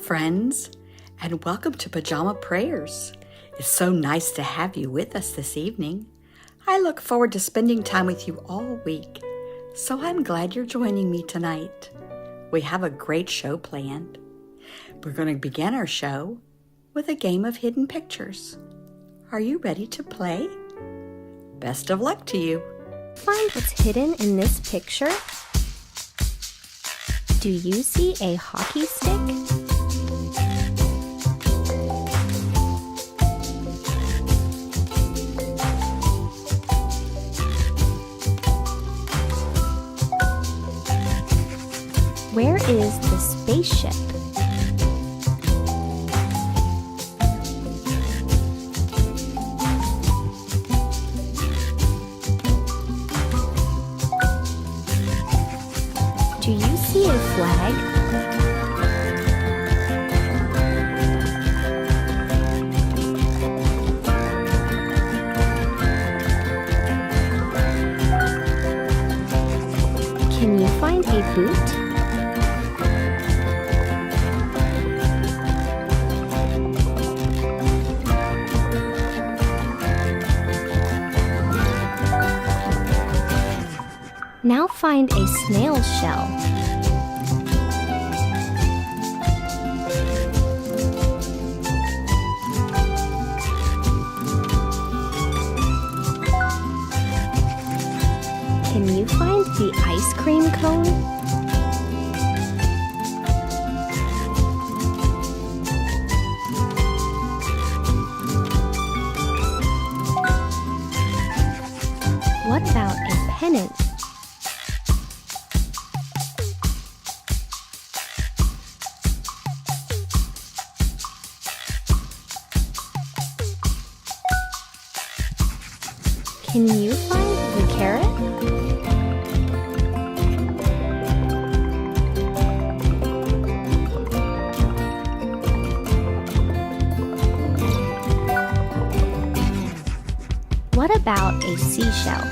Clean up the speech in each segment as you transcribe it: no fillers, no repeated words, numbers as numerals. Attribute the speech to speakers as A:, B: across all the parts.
A: friends, and welcome to Pajama Prayers. It's so nice to have you with us this evening. I look forward to spending time with you all week, so I'm glad you're joining me tonight. We have a great show planned. We're going to begin our show with a game of hidden pictures. Are you ready to play? Best of luck to you.
B: Find what's hidden in this picture. Do you see a hockey stick? Where is the spaceship? Do you see a flag? Can you find a boot? Now find a snail shell. Can you find the ice cream cone? What about a pennant? Can you find the carrot? What about a seashell?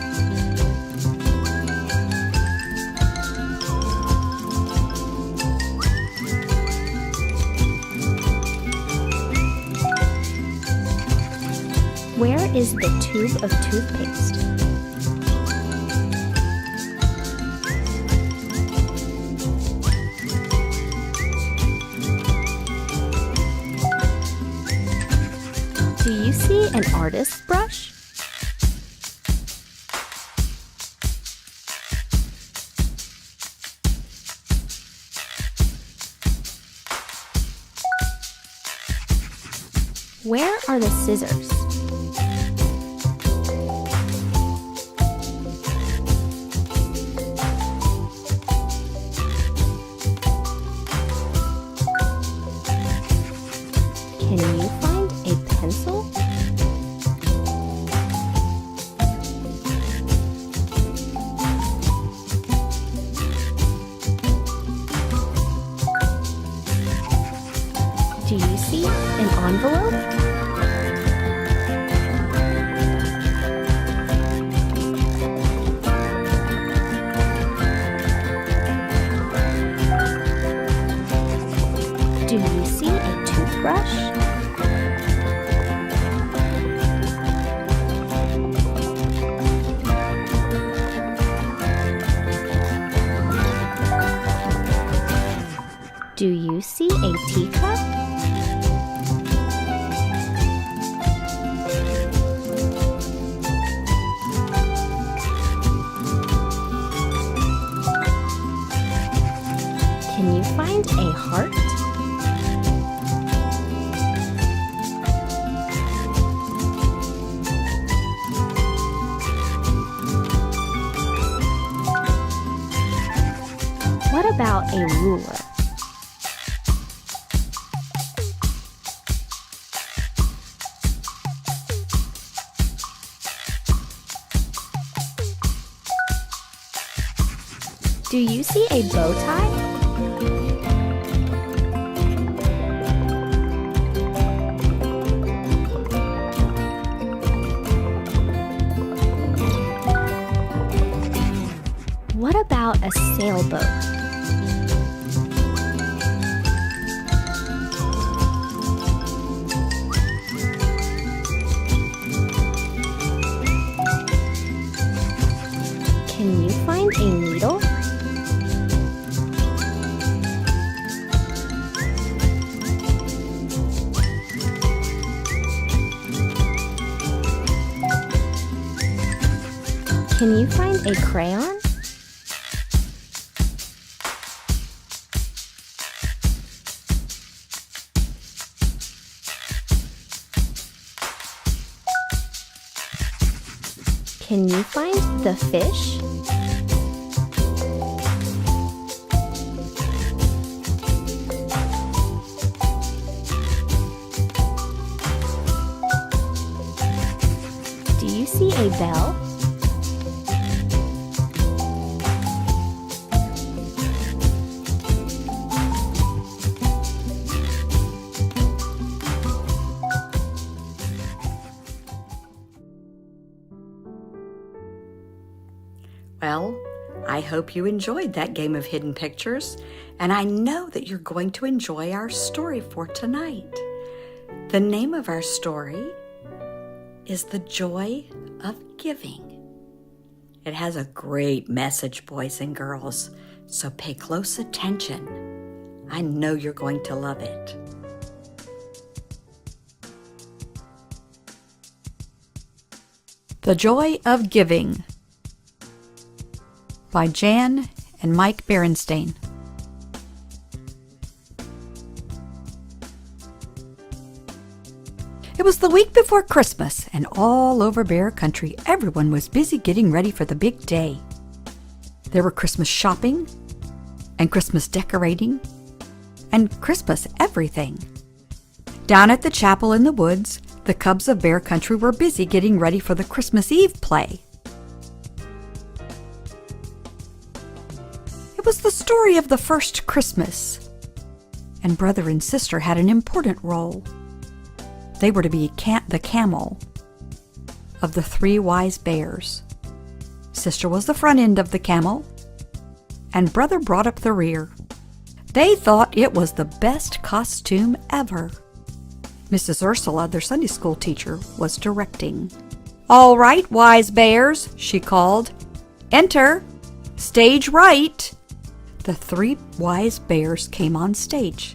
B: Where is the tube of toothpaste? Do you see an artist's brush? Where are the scissors? Can you find a pencil? Do you see an envelope? Do you see a toothbrush? Do you see a teacup? Can you find a heart? What about a ruler? Do you see a bow tie? What about a sailboat? find a needle? Can you find a crayon? Can you find the fish? Do you see a bell?
A: Well, I hope you enjoyed that game of hidden pictures, and I know that you're going to enjoy our story for tonight. The name of our story is The Joy of Giving. It has a great message, boys and girls, so pay close attention. I know you're going to love it. The Joy of Giving by Jan and Mike Berenstain. It was the week before Christmas, and all over Bear Country, everyone was busy getting ready for the big day. There were Christmas shopping, and Christmas decorating, and Christmas everything. Down at the chapel in the woods, the cubs of Bear Country were busy getting ready for the Christmas Eve play. It was the story of the first Christmas, and brother and sister had an important role. They were to be the camel of the 3 wise bears. Sister was the front end of the camel, and brother brought up the rear. They thought it was the best costume ever. Mrs. Ursula, their Sunday school teacher, was directing. "All right, wise bears," she called. "Enter. Stage right." The 3 wise bears came on stage.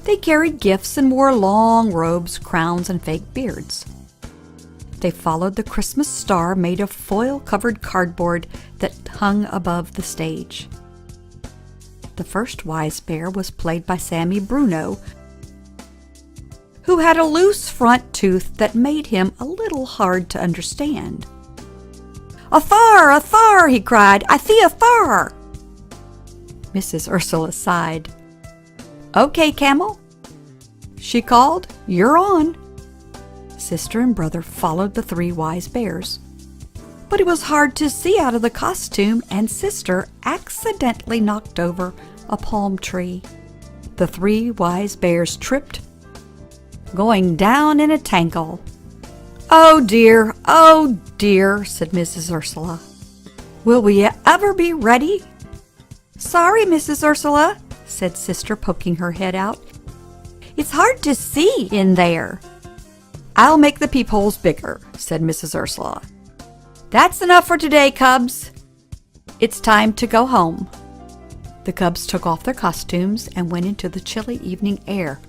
A: They carried gifts and wore long robes, crowns, and fake beards. They followed the Christmas star made of foil-covered cardboard that hung above the stage. The first wise bear was played by Sammy Bruno, who had a loose front tooth that made him a little hard to understand. "Athar, athar," he cried. "I see athar." Mrs. Ursula sighed. "Okay, camel," she called. "You're on." Sister and brother followed the 3 wise bears. But it was hard to see out of the costume, and sister accidentally knocked over a palm tree. The 3 wise bears tripped, going down in a tangle. Oh dear," said Mrs. Ursula. "Will we ever be ready?" "Sorry, Mrs. Ursula," said sister, poking her head out. "It's hard to see in there." "I'll make the peepholes bigger," said Mrs. Ursula. "That's enough for today, cubs. It's time to go home." The cubs took off their costumes and went into the chilly evening air.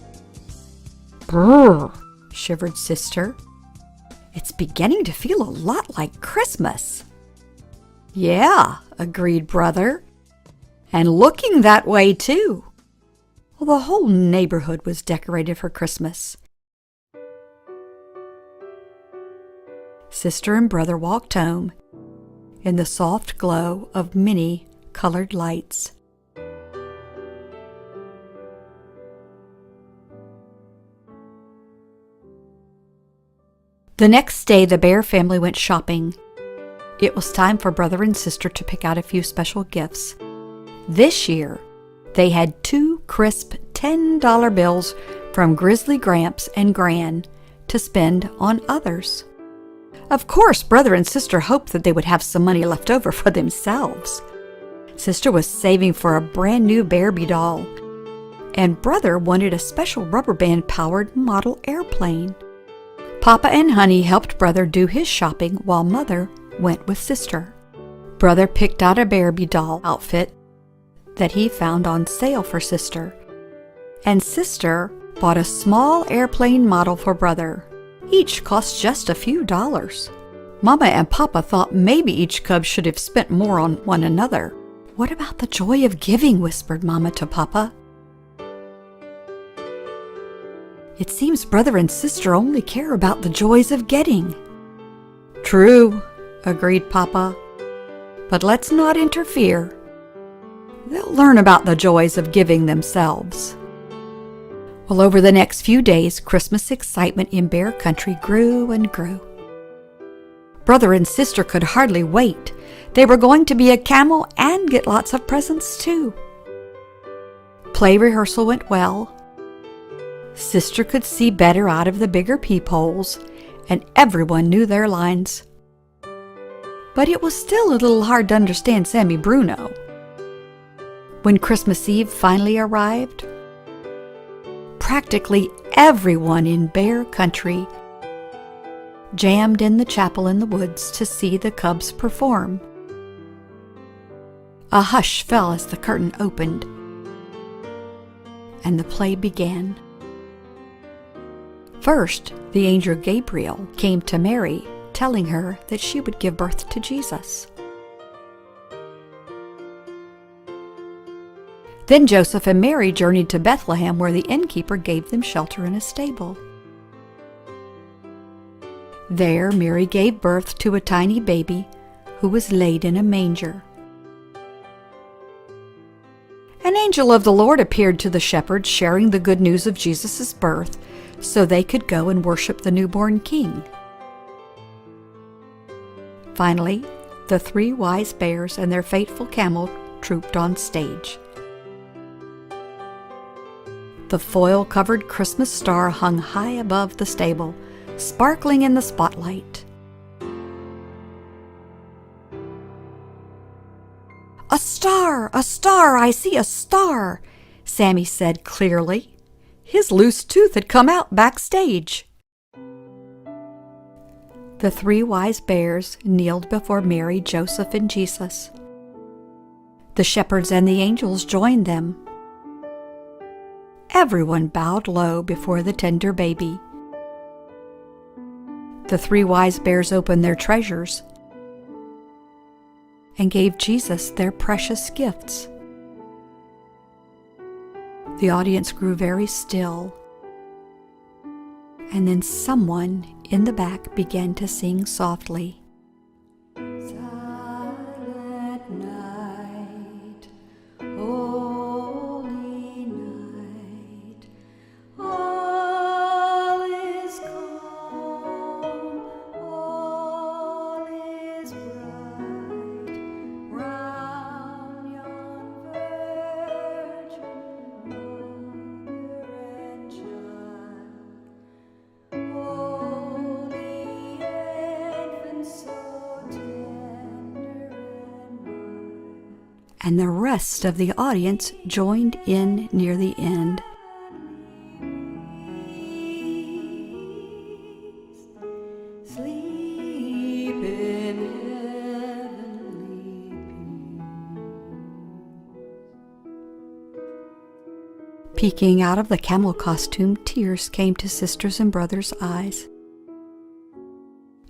A: "Brrr," shivered sister. "It's beginning to feel a lot like Christmas." "Yeah," agreed brother. "And looking that way, too." Well, the whole neighborhood was decorated for Christmas. Sister and brother walked home in the soft glow of many colored lights. The next day, the Bear family went shopping. It was time for brother and sister to pick out a few special gifts. This year, they had 2 crisp $10 bills from Grizzly Gramps and Gran to spend on others. Of course, brother and sister hoped that they would have some money left over for themselves. Sister was saving for a brand new Barbie doll, and brother wanted a special rubber band-powered model airplane. Papa and Honey helped brother do his shopping while mother went with sister. Brother picked out a Barbie doll outfit that he found on sale for Sister, and Sister bought a small airplane model for Brother. Each cost just a few dollars. Mama and Papa thought maybe each cub should have spent more on one another. "What about the joy of giving?" whispered Mama to Papa. "It seems Brother and Sister only care about the joys of getting." "True," agreed Papa, "but let's not interfere. They'll learn about the joys of giving themselves." Well, over the next few days, Christmas excitement in Bear Country grew and grew. Brother and Sister could hardly wait. They were going to be a camel and get lots of presents too. Play rehearsal went well. Sister could see better out of the bigger peepholes, and everyone knew their lines. But it was still a little hard to understand Sammy Bruno. When Christmas Eve finally arrived, practically everyone in Bear Country jammed in the chapel in the woods to see the cubs perform. A hush fell as the curtain opened, and the play began. First, the angel Gabriel came to Mary, telling her that she would give birth to Jesus. Then Joseph and Mary journeyed to Bethlehem, where the innkeeper gave them shelter in a stable. There, Mary gave birth to a tiny baby who was laid in a manger. An angel of the Lord appeared to the shepherds, sharing the good news of Jesus' birth, so they could go and worship the newborn king. Finally, the 3 wise bears and their faithful camel trooped on stage. The foil-covered Christmas star hung high above the stable, sparkling in the spotlight. "A star! A star! I see a star!" Sammy said clearly. His loose tooth had come out backstage. The 3 wise bears kneeled before Mary, Joseph, and Jesus. The shepherds and the angels joined them. Everyone bowed low before the tender baby. The 3 wise bears opened their treasures and gave Jesus their precious gifts. The audience grew very still, and then someone in the back began to sing softly. "Silent night, holy night, all is calm, all is bright, round yon virgin mother and child, holy infant, so tender and mild." And the rest of the audience joined in near the end. Sleep in heavenly peace. Peeking out of the camel costume, tears came to Sister's and Brother's eyes.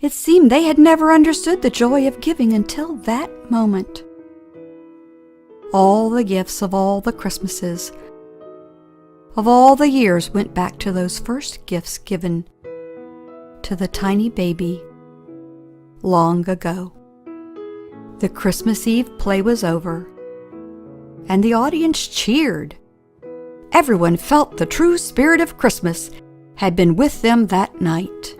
A: It seemed they had never understood the joy of giving until that moment. All the gifts of all the Christmases, of all the years, went back to those first gifts given to the tiny baby long ago. The Christmas Eve play was over, and the audience cheered. Everyone felt the true spirit of Christmas had been with them that night.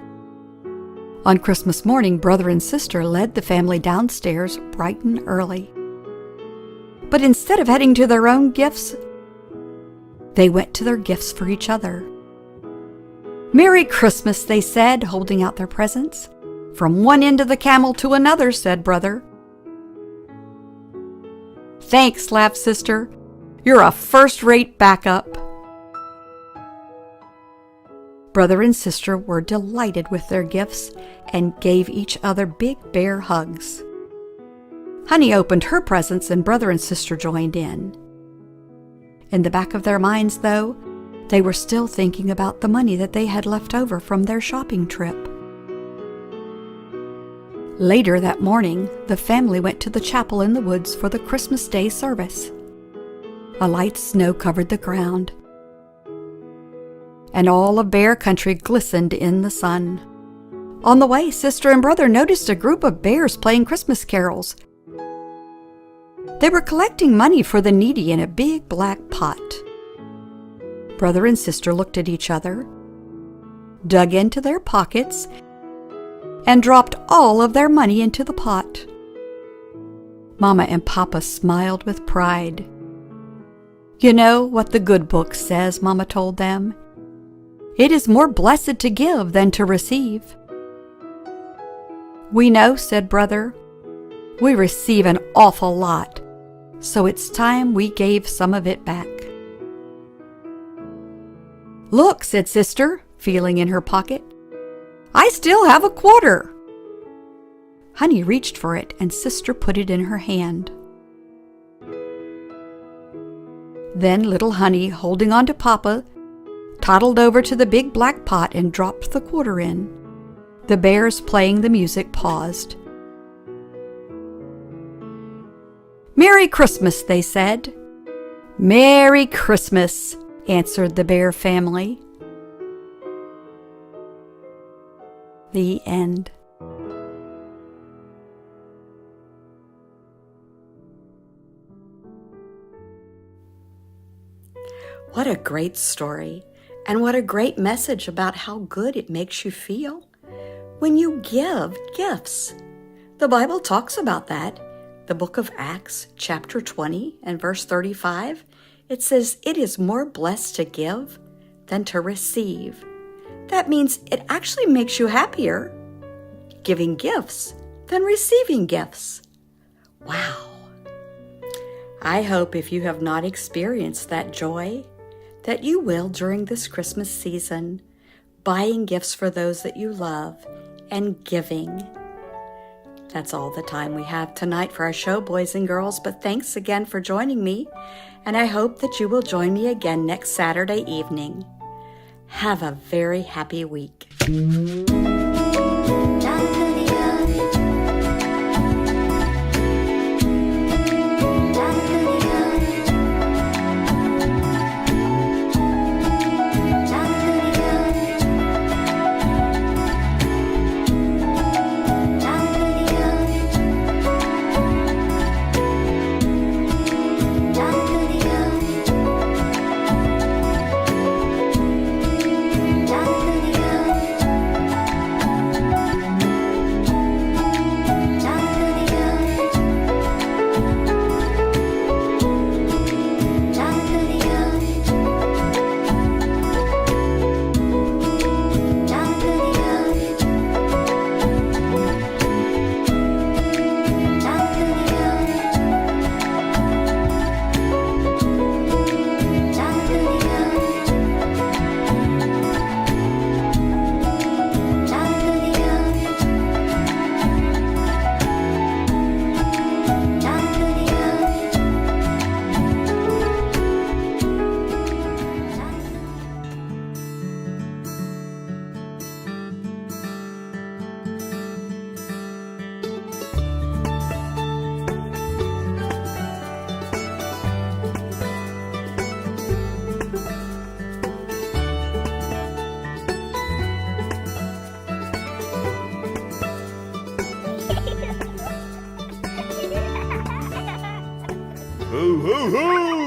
A: On Christmas morning, Brother and Sister led the family downstairs bright and early. But instead of heading to their own gifts, they went to their gifts for each other. "Merry Christmas," they said, holding out their presents. "From one end of the camel to another," said Brother. "Thanks," laughed Sister. "You're a first-rate backup." Brother and Sister were delighted with their gifts and gave each other big bear hugs. Honey opened her presents and brother and sister joined in. In the back of their minds, though, they were still thinking about the money that they had left over from their shopping trip. Later that morning, the family went to the chapel in the woods for the Christmas Day service. A light snow covered the ground, and all of Bear Country glistened in the sun. On the way, sister and brother noticed a group of bears playing Christmas carols. They were collecting money for the needy in a big black pot. Brother and sister looked at each other, dug into their pockets, and dropped all of their money into the pot. Mama and Papa smiled with pride. You know what the good book says, Mama told them. It is more blessed to give than to receive. We know, said brother. We receive an awful lot, so it's time we gave some of it back. Look, said sister, feeling in her pocket. I still have a quarter. Honey reached for it, and sister put it in her hand. Then little Honey, holding on to Papa, toddled over to the big black pot and dropped the quarter in. The bears playing the music paused. Merry Christmas, they said. Merry Christmas, answered the bear family. The end.
C: What a great story, and what a great message about how good it makes you feel when you give gifts. The Bible talks about that. The book of Acts, chapter 20 and verse 35, it says, "It is more blessed to give than to receive." That means it actually makes you happier giving gifts than receiving gifts. Wow. I hope if you have not experienced that joy, that you will during this Christmas season, buying gifts for those that you love and giving. That's all the time we have tonight for our show, boys and girls, but thanks again for joining me, and I hope that you will join me again next Saturday evening. Have a very happy week.
D: Ho, ho, ho!